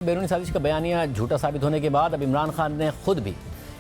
बैरूनी साजिश का बयानिया झूठा साबित होने के बाद अब इमरान खान ने खुद भी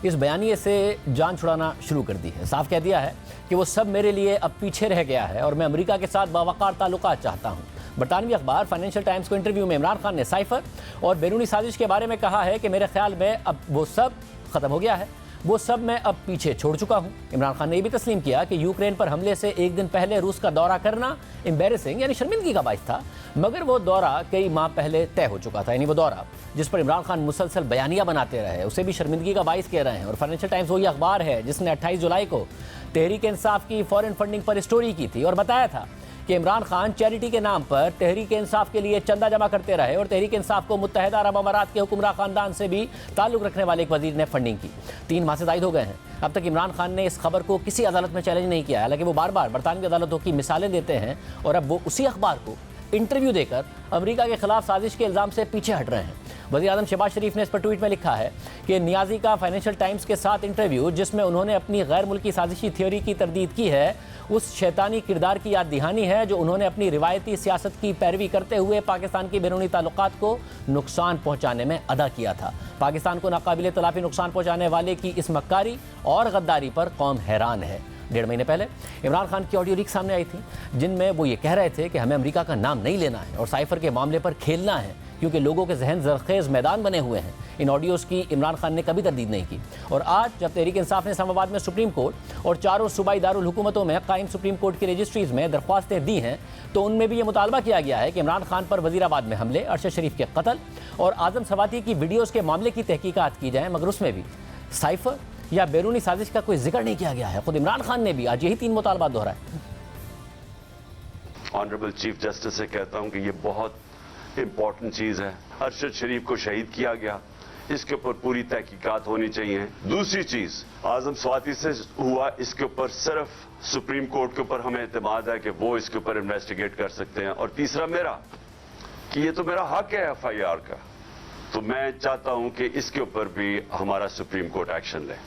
इस बयानिए से जान छुड़ाना शुरू कर दी है। साफ कह दिया है कि वो सब मेरे लिए अब पीछे रह गया है और मैं अमेरिका के साथ बावकार ताल्लुकात चाहता हूँ। बरतानवी अखबार फाइनेंशियल टाइम्स को इंटरव्यू में इमरान खान ने साइफर और बैरूनी साजिश के बारे में कहा है कि मेरे ख्याल में अब वो सब खत्म हो गया है, वो सब मैं अब पीछे छोड़ चुका हूं। इमरान खान ने यह भी तस्लीम किया कि यूक्रेन पर हमले से एक दिन पहले रूस का दौरा करना एम्बेरसिंग यानी शर्मिंदगी का बाइस था, मगर वो दौरा कई माह पहले तय हो चुका था। यानी वो दौरा जिस पर इमरान खान मुसलसल बयानिया बनाते रहे उसे भी शर्मिंदगी का बाइस कह रहे हैं। और फाइनेंशियल टाइम्स वही अखबार है जिसने 28 जुलाई को तहरीक इंसाफ की फॉरेन फंडिंग पर स्टोरी की थी और बताया था कि इमरान खान चैरिटी के नाम पर तहरीक इंसाफ के लिए चंदा जमा करते रहे और तहरीक इंसाफ को मुत्तहिदा अरब अमारात के हुक्मरान खानदान से भी ताल्लुक रखने वाले एक वजीर ने फंडिंग की। 3 माह से जायद हो गए हैं। अब तक इमरान खान ने इस खबर को किसी अदालत में चैलेंज नहीं किया, हालांकि वो बार बार बरतानवी अदालतों की मिसालें देते हैं और अब वो उसी अखबार को इंटरव्यू देकर अमेरिका के खिलाफ साजिश के इल्ज़ाम से पीछे हट रहे हैं। वज़ीर आज़म शहबाज शरीफ ने इस पर ट्वीट में लिखा है कि नियाज़ी का फाइनेंशियल टाइम्स के साथ इंटरव्यू जिसमें उन्होंने अपनी गैर मुल्की साजिशी थ्योरी की तरदीद की है उस शैतानी किरदार की याद दहानी है जो उन्होंने अपनी रिवायती सियासत की पैरवी करते हुए पाकिस्तान के बैरूनी ताल्लुकात को नुकसान पहुंचाने में अदा किया था। पाकिस्तान को नाकाबिले तलाफी नुकसान पहुंचाने वाले की इस मक्कारी और गद्दारी पर कौम हैरान है। 1.5 महीने पहले इमरान खान की ऑडियो लीक सामने आई थी जिनमें वो ये कह रहे थे कि हमें अमेरिका का नाम नहीं लेना है और साइफर के मामले पर खेलना है क्योंकि लोगों के जहन जरखेज मैदान बने हुए हैं। इन ऑडियोज़ की इमरान खान ने कभी तरदीद नहीं की और आज जब तहरीक इंसाफ ने इस्लामाबाद में सुप्रीम कोर्ट और चारों सूबाई दारुल हुकूमतों में कायम सुप्रीम कोर्ट की रजिस्ट्रीज़ में दरख्वास्तें दी हैं तो उनमें भी ये मुतालबा किया गया है कि इमरान खान पर वज़ीराबाद में हमले, अरशद शरीफ के कत्ल और आज़म सवाती की वीडियोज़ के मामले की तहकीकात की जाए, मगर उसमें भी साइफर या बैरूनी साजिश का कोई जिक्र नहीं किया गया है। खुद इमरान खान ने भी आज यही 3 मुतालबा दोहराए। ऑनरेबल चीफ जस्टिस से कहता हूं कि ये बहुत इंपॉर्टेंट चीज है। अरशद शरीफ को शहीद किया गया, इसके ऊपर पूरी तहकीकात होनी चाहिए। दूसरी चीज आजम स्वाति से हुआ, इसके ऊपर सिर्फ सुप्रीम कोर्ट के ऊपर हमें एतमाद है कि वो इसके ऊपर इन्वेस्टिगेट कर सकते हैं। और तीसरा मेरा कि ये तो मेरा हक है FIR का, तो मैं चाहता हूं कि इसके ऊपर भी हमारा सुप्रीम कोर्ट एक्शन ले।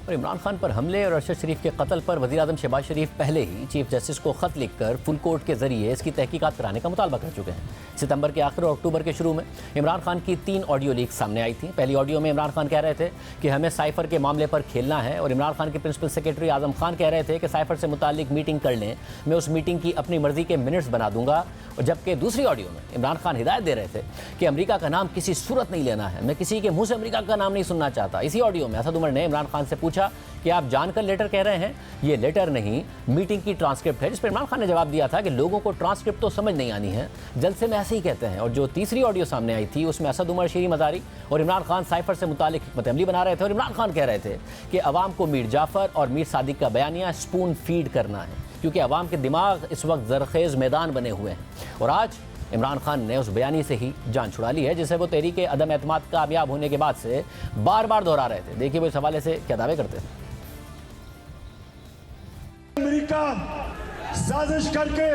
और इमरान खान पर हमले और अरशद शरीफ के कत्ल पर वज़ीर आज़म शहबाज शरीफ पहले ही चीफ जस्टिस को ख़त लिखकर फुल कोर्ट के जरिए इसकी तहकीकात कराने का मुतालबा कर चुके हैं। सितंबर के आखिर और अक्टूबर के शुरू में इमरान खान की 3 ऑडियो लीक सामने आई थी। पहली ऑडियो में इमरान खान कह रहे थे कि हमें साइफर के मामले पर खेलना है और इमरान खान के प्रिंसिपल सेक्रेटरी आज़म खान कह रहे थे कि साइफर से मुतालिक मीटिंग कर लें, मैं उस मीटिंग की अपनी मर्जी के मिनट्स बना दूंगा। और जबकि दूसरी ऑडियो में इमरान खान हिदायत दे रहे थे कि अमेरिका का नाम किसी सूरत नहीं लेना है, मैं किसी के मुंह से अमेरिका का नाम नहीं सुनना चाहता। इसी ऑडियो में असद उमर ने इमरान खान से पूछा कि आप जानकर लेटर कह रहे हैं, ये लेटर नहीं मीटिंग की ट्रांसक्रिप्ट है, जिस पर इमरान खान ने जवाब दिया था कि लोगों को ट्रांसक्रिप्ट तो समझ नहीं आनी है, जलसे में ऐसे ही कहते हैं। और जो तीसरी ऑडियो सामने आई थी उसमें असद उमर, शीरी मज़ारी और इमरान खान साइफर से मुतालिक हिकमत अमली बना रहे थे और इमरान खान कह रहे थे कि अवाम को मीर जाफ़र और मीर सादिक का बयानिया स्पून फीड करना है क्योंकि अवाम के दिमाग इस वक्त जरखेज़ मैदान बने हुए हैं। और आज इमरान खान ने उस बयानी से ही जान छुड़ा ली है जिसे वो तहरीक अदम एतमाद कामयाब होने के बाद से बार बार दोहरा रहे थे। देखिए वो इस हवाले से क्या दावे करते हैं। अमेरिका साजिश करके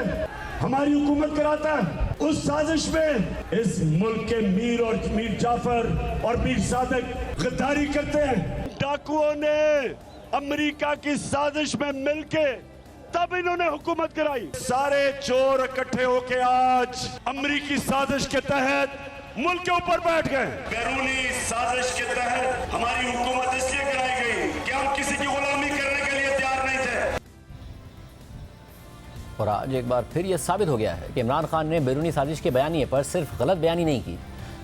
हमारी हुकूमत कराता है, उस साजिश में इस मुल्क के मीर और मीर जाफर और मीर सादिक गद्दारी करते हैं। डाकुओं ने अमेरिका की साजिश में मिलके तब इन्होंने हुकूमत कराई। सारे चोर इकट्ठे होके आज अमेरिकी साजिश के तहत मुल्क के ऊपर बैठ गए। बैरूनी साजिश के तहत हमारी हुकूमत इसलिए कराई गई कि हम किसी की गुलामी करने के लिए तैयार नहीं थे। और आज एक बार फिर यह साबित हो गया है कि इमरान खान ने बैरूनी साजिश के बयानिए पर सिर्फ गलत बयानी नहीं की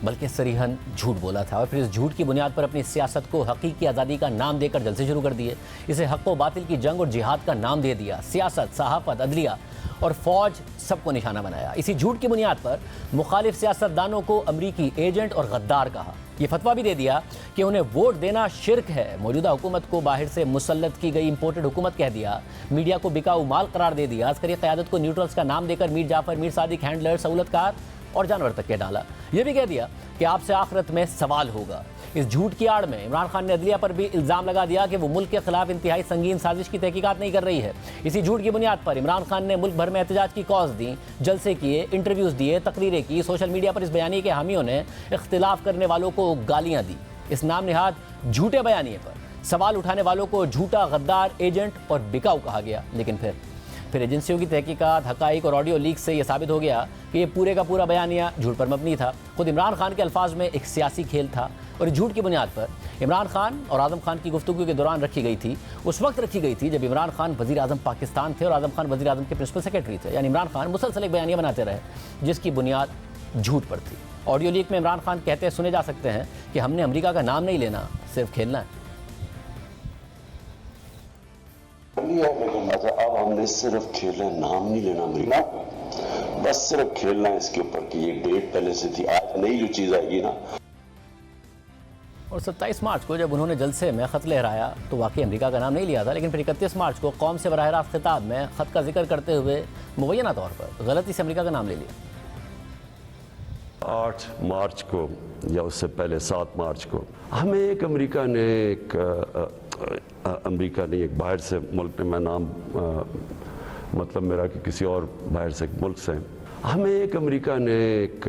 बल्कि सरीहन झूठ बोला था और फिर इस झूठ की बुनियाद पर अपनी सियासत को हकीकी आज़ादी का नाम देकर जलसे शुरू कर दिए। इसे हक़ व बातिल की जंग और जिहाद का नाम दे दिया। सियासत, सहाफ़त, अदलिया और फ़ौज सबको निशाना बनाया। इसी झूठ की बुनियाद पर मुखालिफ सियासतदानों को अमरीकी एजेंट और गद्दार कहा। ये फतवा भी दे दिया कि उन्हें वोट देना शिर्क है। मौजूदा हुकूमत को बाहर से मुसल्लत की गई इंपोर्टेड हुकूमत कह दिया। मीडिया को बिकाऊ माल करार दे दिया। अस्करी क़यादत को न्यूट्रल्स का नाम देकर मीर जाफ़र, मीर सादिक, हैंडलर, सहूलतकार और जानवर तक के डाला। यह भी कह दिया कि आपसे आखिरत में सवाल होगा। इस झूठ की आड़ में इमरान खान ने अदलिया पर भी इल्ज़ाम लगा दिया कि वो मुल्क के खिलाफ इंतहाई संगीन साजिश की तहकीकात नहीं कर रही है। इसी झूठ की बुनियाद पर इमरान खान ने मुल्क भर में एहतजाज की कॉज दी, जलसे किए, इंटरव्यूज़ दिए, तकरीरें की। सोशल मीडिया पर इस बयानी के हामियों ने इख्तिलाफ करने वालों को गालियाँ दी। इस नाम निहाद झूठे बयानिए पर सवाल उठाने वालों को झूठा, गद्दार, एजेंट और बिकाऊ कहा गया। लेकिन फिर फिर एजेंसियों की तहकीकात, हकाइक और ऑडियो लीक से यह साबित हो गया कि ये पूरे का पूरा बयानिया झूठ पर मबनी था। खुद इमरान खान के अल्फाज में एक सियासी खेल था और इस झूठ की बुनियाद पर इमरान खान और आज़म खान की गुफ्तगू के दौरान रखी गई थी। उस वक्त रखी गई थी जब इमरान खान वज़ीर आज़म पाकिस्तान थे और आज़म खान वज़ीर आज़म के प्रिंसिपल सेक्रेटरी थे। यानी इमरान खान मुसलसल एक बयानिया बनाते रहे जिसकी बुनियाद झूठ पर थी। ऑडियो लीक में इमरान खान कहते सुने जा सकते हैं कि हमने अमेरिका का नाम नहीं लेना, सिर्फ खेलना है। लेकिन अब हमने सिर्फ खेलना, नाम नहीं लेना अमेरिका का, बस सिर्फ खेलना है इसके ऊपर कि ये डेट पहले से थी, आज नई जो चीज आएगी ना। और 27 मार्च को जब उन्होंने जलसे में ख़त लहराया तो वाकई अमेरिका का नाम नहीं लिया था, लेकिन फिर 31 मार्च को कौम से बराह रास्त खिताब में ख़त का जिक्र करते हुए मुबैना तौर पर गलती से अमेरिका का नाम ले लिया। 8 मार्च को या उससे पहले 7 मार्च को हमें एक अमेरिका ने एक बाहर से मुल्क ने, मैं नाम मतलब मेरा कि किसी और बाहर से मुल्क से, हमें एक अमेरिका ने एक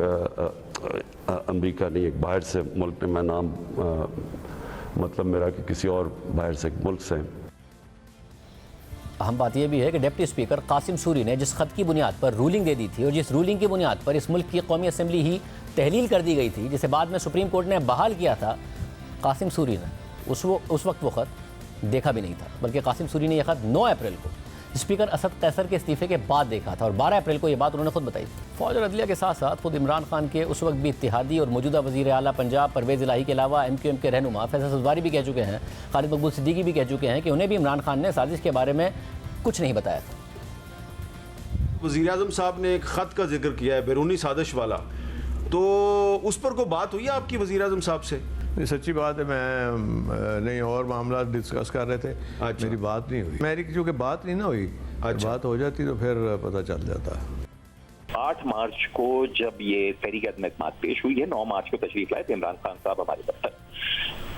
बाहर से मुल्क ने, मैं नाम मतलब मेरा कि किसी और बाहर से मुल्क से। अहम बात यह भी है कि डिप्टी स्पीकर कासिम सूरी ने जिस खत की बुनियाद पर रूलिंग दे दी थी और जिस रूलिंग की बुनियाद पर इस मुल्क की कौमी असम्बली ही तहलील कर दी गई थी, जिसे बाद में सुप्रीम कोर्ट ने बहाल किया था, कासिम सूरी ने उस वक्त वो खत देखा भी नहीं था, बल्कि कासिम सूरी ने यह खत 9 अप्रैल को स्पीकर असद कैसर के इस्तीफे के बाद देखा था और 12 अप्रैल को यह बात उन्होंने खुद बताई। फौज और अदलिया के साथ साथ खुद इमरान खान के उस वक्त भी इत्तेहादी और मौजूदा वज़ीर आला पंजाब परवेज़ इलाही के अलावा MQM के रहनुमा फैसल सजवारी भी कह चुके हैं, खालिद मकबूल सिद्दीकी भी कह चुके हैं कि उन्हें भी इमरान खान ने साजिश के बारे में कुछ नहीं बताया था। वज़ीर आज़म साहब ने एक ख़त का जिक्र किया है बैरूनी साजिश वाला, तो उस पर कोई बात हुई है आपकी वज़ीर आज़म साहब से? ये सच्ची बात है, मैं नहीं और मामला डिस्कस कर रहे थे। अच्छा। मेरी बात नहीं हुई, मेरी क्योंकि बात नहीं ना हुई। अच्छा। बात हो जाती तो फिर पता चल जाता। 8 मार्च को जब ये तहरीक अदम एतमाद पेश हुई है, 9 मार्च को तशरीफ लाए थे इमरान खान साहब हमारे दफ्तर।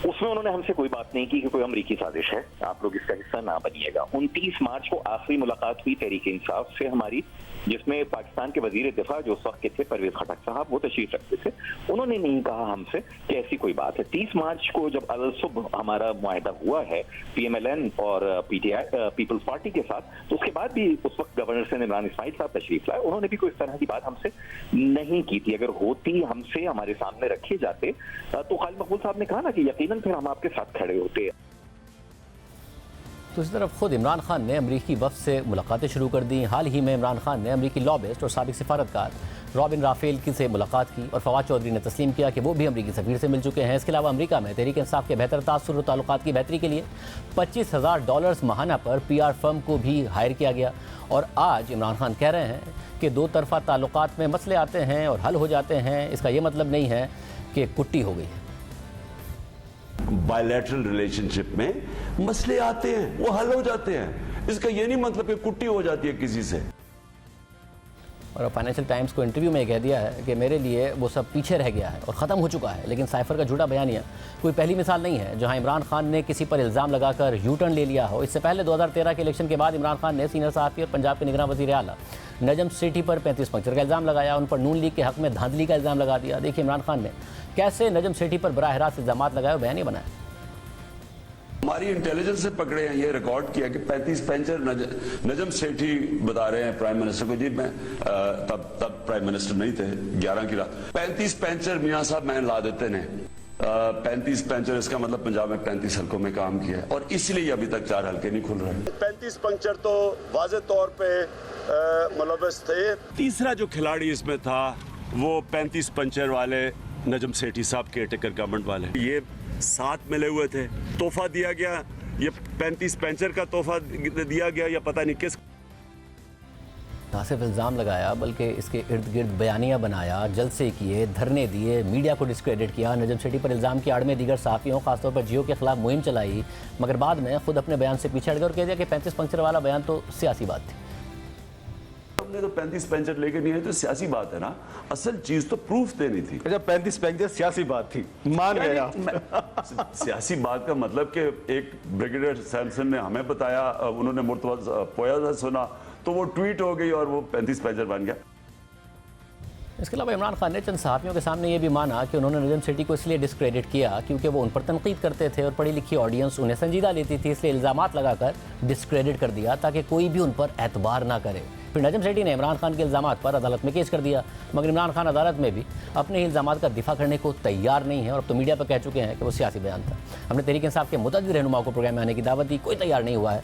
उसमें उन्होंने हमसे कोई बात नहीं की कि कोई अमरीकी साजिश है, आप लोग इसका हिस्सा ना बनिएगा। 29 मार्च को आखिरी मुलाकात हुई तहरीक इंसाफ से हमारी, जिसमें पाकिस्तान के वजीर दिफा जो उस वक्त के थे परवेज खटक साहब, वो तशरीफ रखते थे। उन्होंने नहीं कहा हमसे कि ऐसी कोई बात है। 30 मार्च को जब अल सुबह हमारा मुआहदा हुआ है PMLN और PTI पीपल्स पार्टी के साथ, तो उसके बाद भी उस वक्त गवर्नर से इमरान इस्माइल साहब तशरीफ लाए, उन्होंने भी कोई इस तरह की बात हमसे नहीं की थी। अगर होती, हमसे हमारे सामने रखे जाते तो खालिद मकबूल साहब ने कहा ना कि यकीनन फिर हम आपके साथ खड़े होते। दूसरी तरफ खुद इमरान खान ने अमरीकी वफ़द से मुलाकातें शुरू कर दी। हाल ही में इमरान खान ने अमरीकी लॉबिस्ट और साबिक सिफारतकार रॉबिन राफेल की से मुलाकात की और फवाद चौधरी ने तस्लीम किया कि वो भी अमरीकी सफ़ीर से मिल चुके हैं। इसके अलावा अमरीका में तहरीक इंसाफ के बेहतर तासुर और ताल्लुकात की बेहतरी के लिए $25,000 माहाना पर PR फर्म को भी हायर किया गया। और आज इमरान खान कह रहे हैं कि 2 तरफ़ा ताल्लुकात में मसले आते हैं और हल हो जाते हैं, इसका ये मतलब नहीं है कि कुट्टी हो गई है। बायलैटरल रिलेशनशिप में मसले आते हैं, वो हल हो जाते हैं, इसका ये नहीं मतलब कि कुट्टी हो जाती है किसी से। और फाइनेंशियल टाइम्स को इंटरव्यू में कह दिया है कि मेरे लिए वो सब पीछे रह गया है और ख़त्म हो चुका है। लेकिन साइफर का झूठा बयानिया कोई पहली मिसाल नहीं है जहां इमरान खान ने किसी पर इल्ज़ाम लगाकर यू टर्न ले लिया हो। इससे पहले 2013 के इलेक्शन के बाद इमरान खान ने सीनियर सहाफ़ी और पंजाब के निगरान वज़ीर आला नजम सेठी पर 35 पंक्चर का इल्ज़ाम लगाया, उन पर नून लीग के हक़ में धांधली का इल्ज़ाम लगा दिया। देखिए इमरान खान ने कैसे नजम सेठी पर बराह रास्त इल्ज़ाम लगाए, बयानिया बनाया। हमारी इंटेलिजेंस से पकड़े हैं, ये रिकॉर्ड किया कि 35 पैंचर नजम सेठी बता रहे हैं प्राइम मिनिस्टर को, जी मैं तब प्राइम मिनिस्टर नहीं थे, 11 की रात 35 पैंचर मियां साहब मैं ला देते ने 35 पैंचर, इसका मतलब पंजाब में 35 हल्कों में काम किया है और इसलिए अभी तक 4 हल्के नहीं खुल रहे। 35 पंक्चर तो वाज़े तौर पे मुलव्वस थे। तीसरा जो खिलाड़ी इसमें था वो 35 पंचर वाले नजम सेठी साहब के टेकर गवर्नमेंट वाले, ये साथ मिले हुए थे, तोहफा दिया गया, ये 35 पैंचर का तोहफा दिया गया या पता नहीं किस। ना सिर्फ इल्ज़ाम लगाया बल्कि इसके इर्द गिर्द बयानिया बनाया, जलसे किए, धरने दिए, मीडिया को डिस्क्रेडिट किया। नजम सेठी पर इल्ज़ाम की आड़ में दीगर सहाफ़ियों खासतौर पर जियो के खिलाफ मुहिम चलाई, मगर बाद में खुद अपने बयान से पीछे हट गए और कह दिया कि 35 पंक्चर वाला बयान तो सियासी बात थी। हमने तो 35 पैंचर लेके नहीं है तो सियासी बात है ना, असल चीज तो प्रूफ देनी थी। अच्छा 35 पैंचर सियासी बात थी, मान गया। सियासी बात का मतलब कि एक ब्रिगेडियर सैमसन ने हमें बताया, उन्होंने मुर्तज़ा पोया सुना तो वो ट्वीट हो गई और वो 35 पैंचर बन गया। इसके अलावा इमरान खान ने चंद सहाफ़ियों के सामने ये भी माना कि उन्होंने नजम सेठी को इसलिए डिस्क्रेडिट किया क्योंकि वो उन पर तनकीद करते थे और पढ़ी लिखी ऑडियंस उन्हें संजीदा लेती थी, इसलिए इल्ज़ामात लगाकर डिस्क्रेडिट कर दिया ताकि कोई भी उन पर एतबार ना करे। फिर नजम सेठी ने इमरान खान के इल्ज़ामात पर अदालत में केस कर दिया, मगर इमरान खान अदालत में भी अपने इल्ज़ामात का दिफा करने को तैयार नहीं है और अब तो मीडिया पर कह चुके हैं कि वो सियासी बयान था। हमने तहरीक इंसाफ के मुतअद्दिद रहनुमाओं को प्रोग्राम में आने की दावत दी, कोई तैयार नहीं हुआ है।